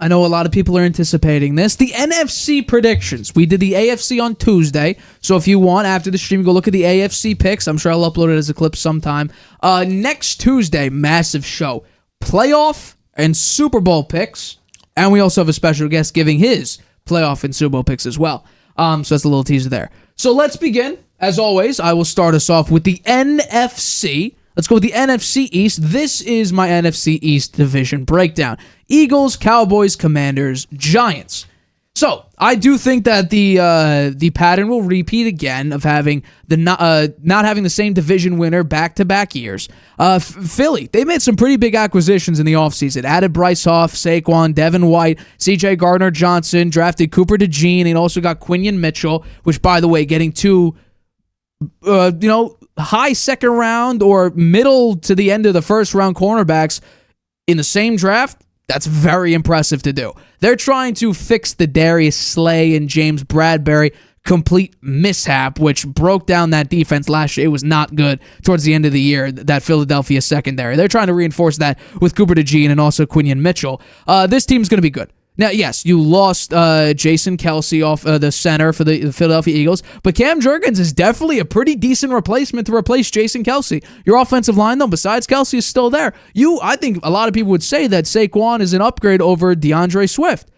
I know a lot of people are anticipating this. The NFC predictions. We did the AFC on Tuesday, so if you want, after the stream, go look at the AFC picks. I'm sure I'll upload it as a clip sometime. Next Tuesday, massive show. Playoff and Super Bowl picks, and we also have a special guest giving his playoff and Super Bowl picks as well. So that's a little teaser there. So let's begin. As always, I will start us off with the NFC. Let's go with the NFC East. This is my NFC East division breakdown. Eagles, Cowboys, Commanders, Giants. So I do think that the pattern will repeat again of having not having the same division winner back-to-back years. Philly, they made some pretty big acquisitions in the offseason. Added Bryce Hoff, Saquon, Devin White, C.J. Gardner-Johnson, drafted Cooper DeJean, and also got Quinion Mitchell, which, by the way, getting two high second round or middle to the end of the first round cornerbacks in the same draft, that's very impressive to do. They're trying to fix the Darius Slay and James Bradbury complete mishap, which broke down that defense last year. It was not good towards the end of the year, that Philadelphia secondary. They're trying to reinforce that with Cooper DeJean and also Quinion Mitchell. This team's going to be good. Now, yes, you lost Jason Kelce off the center for the Philadelphia Eagles, but Cam Jurgens is definitely a pretty decent replacement to replace Jason Kelce. Your offensive line, though, besides Kelce, is still there. I think a lot of people would say that Saquon is an upgrade over DeAndre Swift.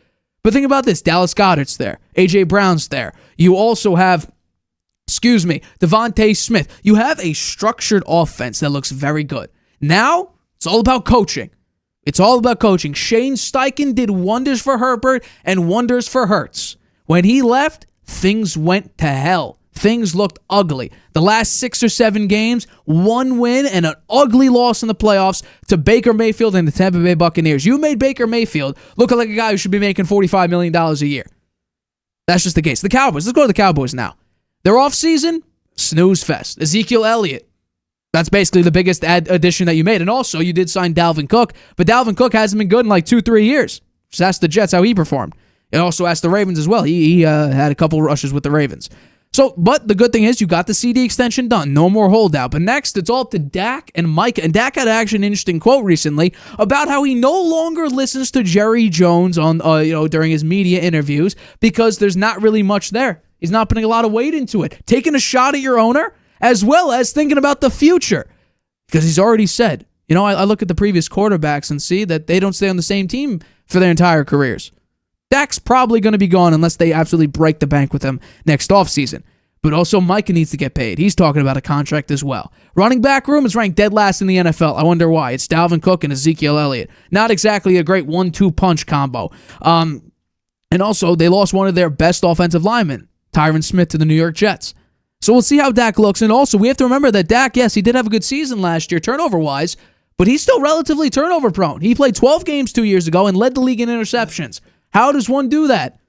But think about this. Dallas Goedert's there. A.J. Brown's there. You also have, Devontae Smith. You have a structured offense that looks very good. Now, it's all about coaching. It's all about coaching. Shane Steichen did wonders for Herbert and wonders for Hurts. When he left, things went to hell. Things looked ugly. The last 6 or 7 games, 1 win and an ugly loss in the playoffs to Baker Mayfield and the Tampa Bay Buccaneers. You made Baker Mayfield look like a guy who should be making $45 million a year. That's just the case. The Cowboys. Let's go to the Cowboys now. Their offseason, snooze fest. Ezekiel Elliott. That's basically the biggest addition that you made. And also, you did sign Dalvin Cook, but Dalvin Cook hasn't been good in like 2-3 years. Just ask the Jets how he performed. And also ask the Ravens as well. He had a couple rushes with the Ravens. But the good thing is you got the CD extension done. No more holdout. But next, it's all up to Dak and Mike. And Dak had actually an interesting quote recently about how he no longer listens to Jerry Jones on during his media interviews because there's not really much there. He's not putting a lot of weight into it. Taking a shot at your owner, as well as thinking about the future. Because he's already said, I look at the previous quarterbacks and see that they don't stay on the same team for their entire careers. Dak's probably going to be gone unless they absolutely break the bank with him next offseason. But also Micah needs to get paid. He's talking about a contract as well. Running back room is ranked dead last in the NFL. I wonder why. It's Dalvin Cook and Ezekiel Elliott. Not exactly a great 1-2 punch combo. And also, they lost one of their best offensive linemen, Tyron Smith, to the New York Jets. So we'll see how Dak looks. And also, we have to remember that Dak, yes, he did have a good season last year, turnover-wise, but he's still relatively turnover-prone. He played 12 games 2 years ago and led the league in interceptions. How does one do that?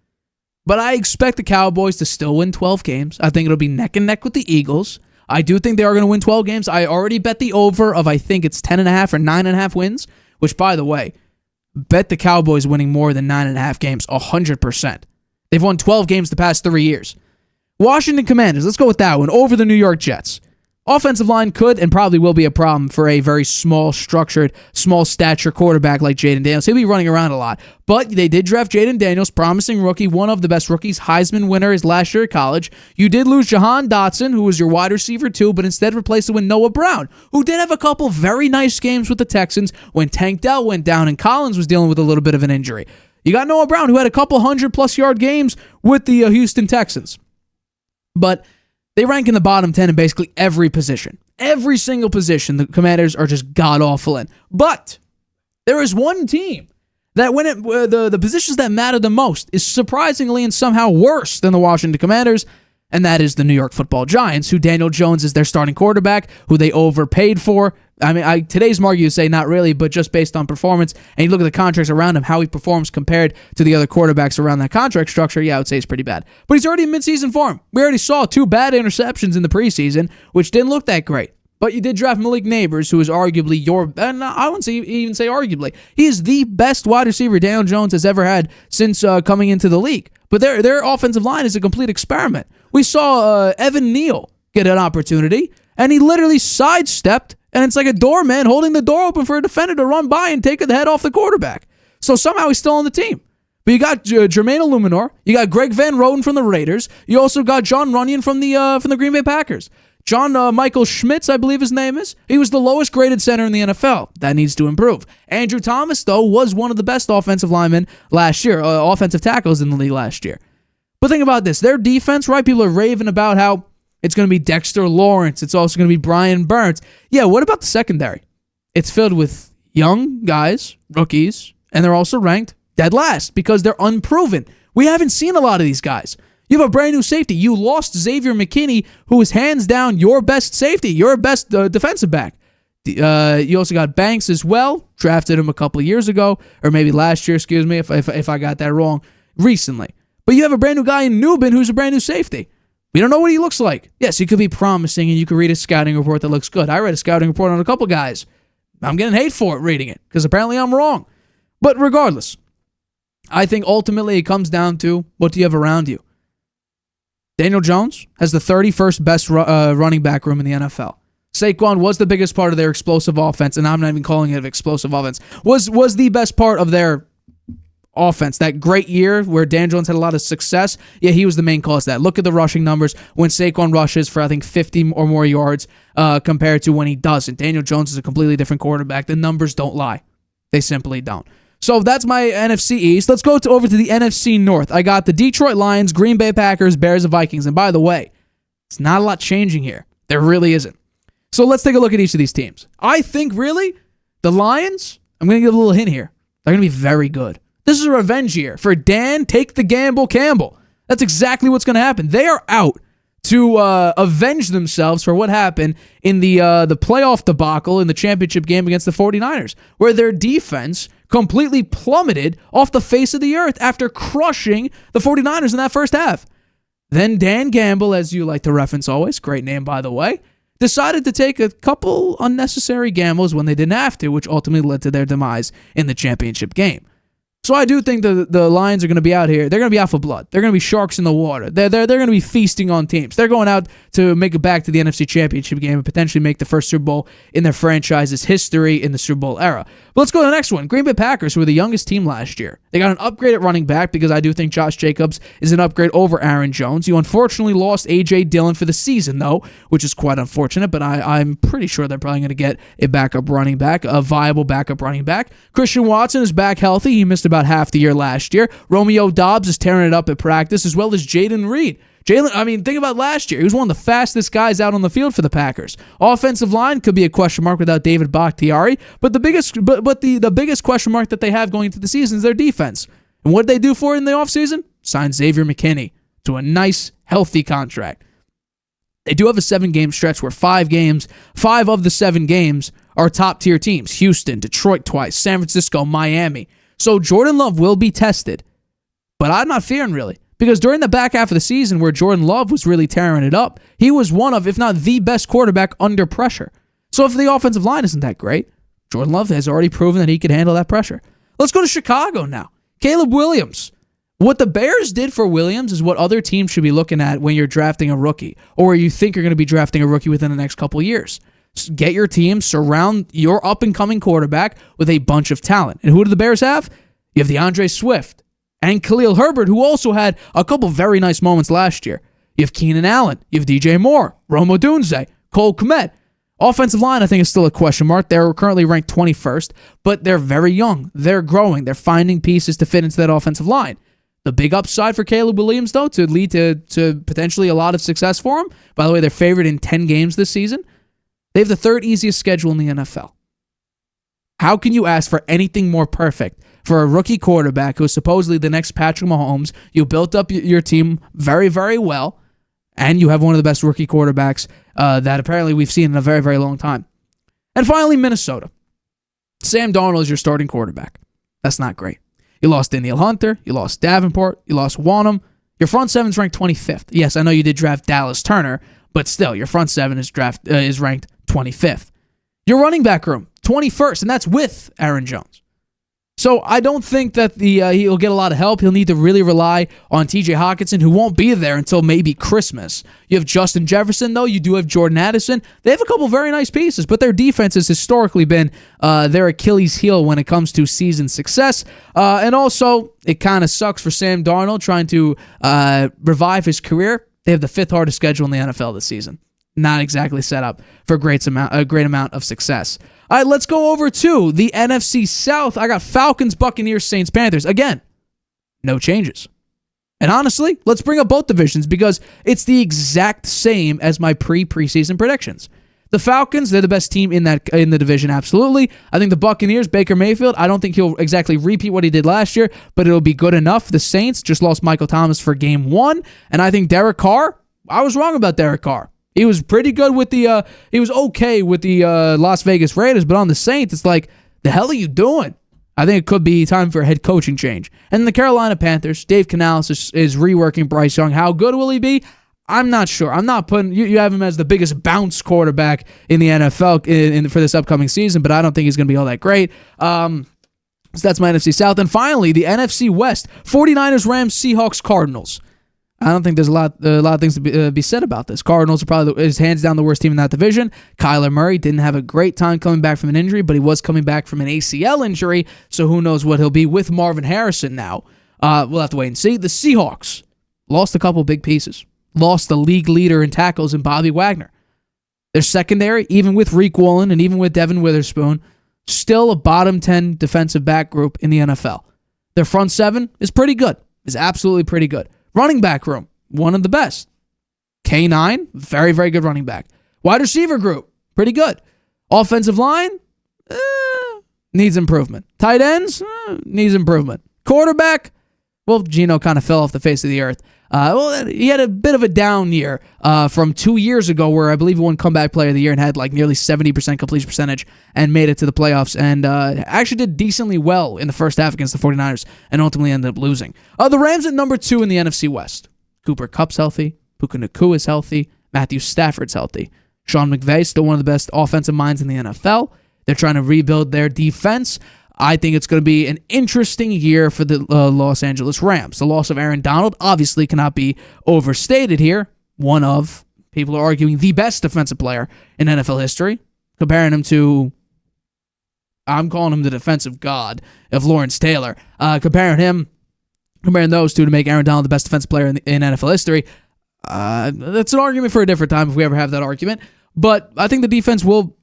But I expect the Cowboys to still win 12 games. I think it'll be neck and neck with the Eagles. I do think they are going to win 12 games. I already bet the over of, I think it's 10.5 or 9.5 wins, which, by the way, bet the Cowboys winning more than 9.5 games 100%. They've won 12 games the past 3 years. Washington Commanders, let's go with that one, over the New York Jets. Offensive line could and probably will be a problem for a very small stature quarterback like Jaden Daniels. He'll be running around a lot. But they did draft Jaden Daniels, promising rookie, one of the best rookies, Heisman winner his last year at college. You did lose Jahan Dotson, who was your wide receiver too, but instead replaced it with Noah Brown, who did have a couple very nice games with the Texans when Tank Dell went down and Collins was dealing with a little bit of an injury. You got Noah Brown, who had a couple 100-plus yard games with the Houston Texans. But they rank in the bottom 10 in basically every position. Every single position the Commanders are just god-awful in. But there is one team that when the positions that matter the most is surprisingly and somehow worse than the Washington Commanders, and that is the New York Football Giants, who Daniel Jones is their starting quarterback, who they overpaid for. I mean, today's market you say not really, but just based on performance, and you look at the contracts around him, how he performs compared to the other quarterbacks around that contract structure, yeah, I would say it's pretty bad. But he's already in midseason form. We already saw 2 bad interceptions in the preseason, which didn't look that great. But you did draft Malik Neighbors, who is arguably I wouldn't even say arguably, he is the best wide receiver Daniel Jones has ever had since coming into the league. But their offensive line is a complete experiment. We saw Evan Neal get an opportunity, and he literally sidestepped, and it's like a doorman holding the door open for a defender to run by and take the head off the quarterback. So somehow he's still on the team. But you got Jermaine Illuminor, you got Greg Van Roten from the Raiders, you also got John Runyon from the Green Bay Packers. John Michael Schmitz, I believe his name is. He was the lowest graded center in the NFL. That needs to improve. Andrew Thomas, though, was one of the best offensive linemen last year, offensive tackles in the league last year. But think about this. Their defense, right? People are raving about how it's going to be Dexter Lawrence. It's also going to be Brian Burns. Yeah, what about the secondary? It's filled with young guys, rookies, and they're also ranked dead last because they're unproven. We haven't seen a lot of these guys. You have a brand new safety. You lost Xavier McKinney, who is hands down your best safety, your best defensive back. You also got Banks as well. Drafted him a couple of years ago, or maybe last year, excuse me, if I got that wrong, recently. But you have a brand new guy in Newbin who's a brand new safety. We don't know what he looks like. Yes, he could be promising, and you could read a scouting report that looks good. I read a scouting report on a couple guys. I'm getting hate for it reading it, because apparently I'm wrong. But regardless, I think ultimately it comes down to what do you have around you. Daniel Jones has the 31st best running back room in the NFL. Saquon was the biggest part of their explosive offense, and I'm not even calling it an explosive offense, was the best part of their offense. That great year where Dan Jones had a lot of success, yeah, he was the main cause of that. Look at the rushing numbers when Saquon rushes for, I think, 50 or more yards compared to when he doesn't. Daniel Jones is a completely different quarterback. The numbers don't lie. They simply don't. So that's my NFC East. Let's go over to the NFC North. I got the Detroit Lions, Green Bay Packers, Bears, and Vikings. And by the way, it's not a lot changing here. There really isn't. So let's take a look at each of these teams. I think, really, the Lions, I'm going to give a little hint here. They're going to be very good. This is a revenge year for Dan Take the Gamble Campbell. That's exactly what's going to happen. They are out to avenge themselves for what happened in the playoff debacle in the championship game against the 49ers, where their defense completely plummeted off the face of the earth after crushing the 49ers in that first half. Then Dan Gamble, as you like to reference always, great name by the way, decided to take a couple unnecessary gambles when they didn't have to, which ultimately led to their demise in the championship game. So I do think the Lions are going to be out here. They're going to be out for blood. They're going to be sharks in the water. They're going to be feasting on teams. They're going out to make it back to the NFC Championship game and potentially make the first Super Bowl in their franchise's history in the Super Bowl era. But let's go to the next one. Green Bay Packers, who were the youngest team last year. They got an upgrade at running back because I do think Josh Jacobs is an upgrade over Aaron Jones. You unfortunately lost A.J. Dillon for the season, though, which is quite unfortunate, but I'm pretty sure they're probably going to get a backup running back, a viable backup running back. Christian Watson is back healthy. He missed about half the year last year. Romeo Doubs is tearing it up at practice, as well as Jaden Reed. Think about last year. He was one of the fastest guys out on the field for the Packers. Offensive line could be a question mark without David Bakhtiari, but the biggest question mark that they have going into the season is their defense. And what did they do for it in the offseason? Signed Xavier McKinney to a nice, healthy contract. They do have a 7-game stretch where 5 of the 7 games are top-tier teams. Houston, Detroit twice, San Francisco, Miami. So Jordan Love will be tested, but I'm not fearing really. Because during the back half of the season where Jordan Love was really tearing it up, he was one of, if not the best quarterback under pressure. So if the offensive line isn't that great, Jordan Love has already proven that he can handle that pressure. Let's go to Chicago now. Caleb Williams. What the Bears did for Williams is what other teams should be looking at when you're drafting a rookie, or where you think you're going to be drafting a rookie within the next couple of years. Get your team, surround your up-and-coming quarterback with a bunch of talent. And who do the Bears have? You have DeAndre Swift and Khalil Herbert, who also had a couple very nice moments last year. You have Keenan Allen. You have DJ Moore, Rome Odunze, Cole Kmet. Offensive line, I think, is still a question mark. They're currently ranked 21st, but they're very young. They're growing. They're finding pieces to fit into that offensive line. The big upside for Caleb Williams, though, to lead to potentially a lot of success for him. By the way, they're favored in 10 games this season. They have the 3rd easiest schedule in the NFL. How can you ask for anything more perfect for a rookie quarterback who is supposedly the next Patrick Mahomes? You built up your team very, very well, and you have one of the best rookie quarterbacks that apparently we've seen in a very, very long time. And finally, Minnesota. Sam Darnold is your starting quarterback. That's not great. You lost Danielle Hunter. You lost Davenport. You lost Wanham. Your front seven's ranked 25th. Yes, I know you did draft Dallas Turner, but still, your front seven is ranked 25th. Your running back room, 21st, and that's with Aaron Jones. So I don't think that he'll get a lot of help. He'll need to really rely on TJ Hawkinson, who won't be there until maybe Christmas. You have Justin Jefferson, though. You do have Jordan Addison. They have a couple very nice pieces, but their defense has historically been their Achilles heel when it comes to season success. And also, it kind of sucks for Sam Darnold trying to revive his career. They have the 5th hardest schedule in the NFL this season. Not exactly set up for a great amount of success. All right, let's go over to the NFC South. I got Falcons, Buccaneers, Saints, Panthers. Again, no changes. And honestly, let's bring up both divisions because it's the exact same as my preseason predictions. The Falcons, they're the best team in the division, absolutely. I think the Buccaneers, Baker Mayfield, I don't think he'll exactly repeat what he did last year, but it'll be good enough. The Saints just lost Michael Thomas for game 1, and I think Derek Carr, I was wrong about Derek Carr. He was pretty good with he was okay with the Las Vegas Raiders, but on the Saints, it's like, the hell are you doing? I think it could be time for a head coaching change. And the Carolina Panthers, Dave Canales is reworking Bryce Young. How good will he be? I'm not sure. I'm not putting, you have him as the biggest bounce quarterback in the NFL for this upcoming season, but I don't think he's going to be all that great. So that's my NFC South. And finally, the NFC West, 49ers, Rams, Seahawks, Cardinals. I don't think there's a lot of things to be said about this. Cardinals are probably hands down the worst team in that division. Kyler Murray didn't have a great time coming back from an injury, but he was coming back from an ACL injury, so who knows what he'll be with Marvin Harrison now. We'll have to wait and see. The Seahawks lost a couple big pieces. Lost the league leader in tackles in Bobby Wagner. Their secondary, even with Reek Wallen and even with Devin Witherspoon, still a bottom 10 defensive back group in the NFL. Their front seven is pretty good. Is absolutely pretty good. Running back room, one of the best. K9, very, very good running back. Wide receiver group, pretty good. Offensive line, needs improvement. Tight ends, needs improvement. Quarterback, well, Geno kind of fell off the face of the earth. He had a bit of a down year from 2 years ago where I believe he won comeback player of the year and had like nearly 70% completion percentage and made it to the playoffs and actually did decently well in the first half against the 49ers and ultimately ended up losing. The Rams at number 2 in the NFC West. Cooper Kupp's healthy. Puka Nacua is healthy. Matthew Stafford's healthy. Sean McVay, still one of the best offensive minds in the NFL. They're trying to rebuild their defense. I think it's going to be an interesting year for the Los Angeles Rams. The loss of Aaron Donald obviously cannot be overstated here. One of, people are arguing, the best defensive player in NFL history. Comparing him to, I'm calling him the defensive god of Lawrence Taylor. Comparing those two to make Aaron Donald the best defensive player in NFL history. That's an argument for a different time if we ever have that argument. But I think the defense will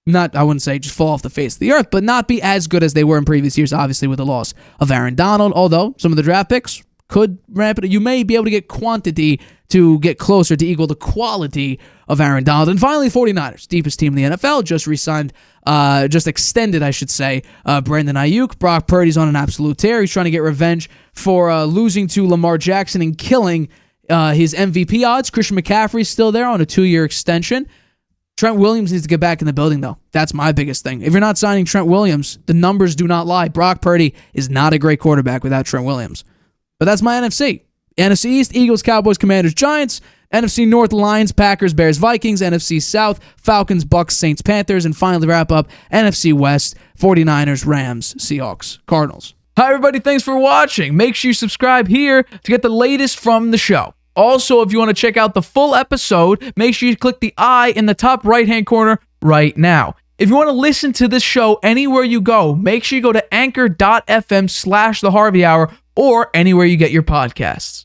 I wouldn't say just fall off the face of the earth, but not be as good as they were in previous years, obviously with the loss of Aaron Donald, although some of the draft picks could ramp it. You may be able to get quantity to get closer to equal the quality of Aaron Donald. And finally, 49ers, deepest team in the NFL, just extended, I should say, Brandon Ayuk. Brock Purdy's on an absolute tear. He's trying to get revenge for losing to Lamar Jackson and killing his MVP odds. Christian McCaffrey's still there on a 2-year extension. Trent Williams needs to get back in the building, though. That's my biggest thing. If you're not signing Trent Williams, the numbers do not lie. Brock Purdy is not a great quarterback without Trent Williams. But that's my NFC. NFC East, Eagles, Cowboys, Commanders, Giants. NFC North, Lions, Packers, Bears, Vikings. NFC South, Falcons, Bucks, Saints, Panthers. And finally, wrap up, NFC West, 49ers, Rams, Seahawks, Cardinals. Hi, everybody. Thanks for watching. Make sure you subscribe here to get the latest from the show. Also, if you want to check out the full episode, make sure you click the I in the top right-hand corner right now. If you want to listen to this show anywhere you go, make sure you go to anchor.fm/The Harvey Hour or anywhere you get your podcasts.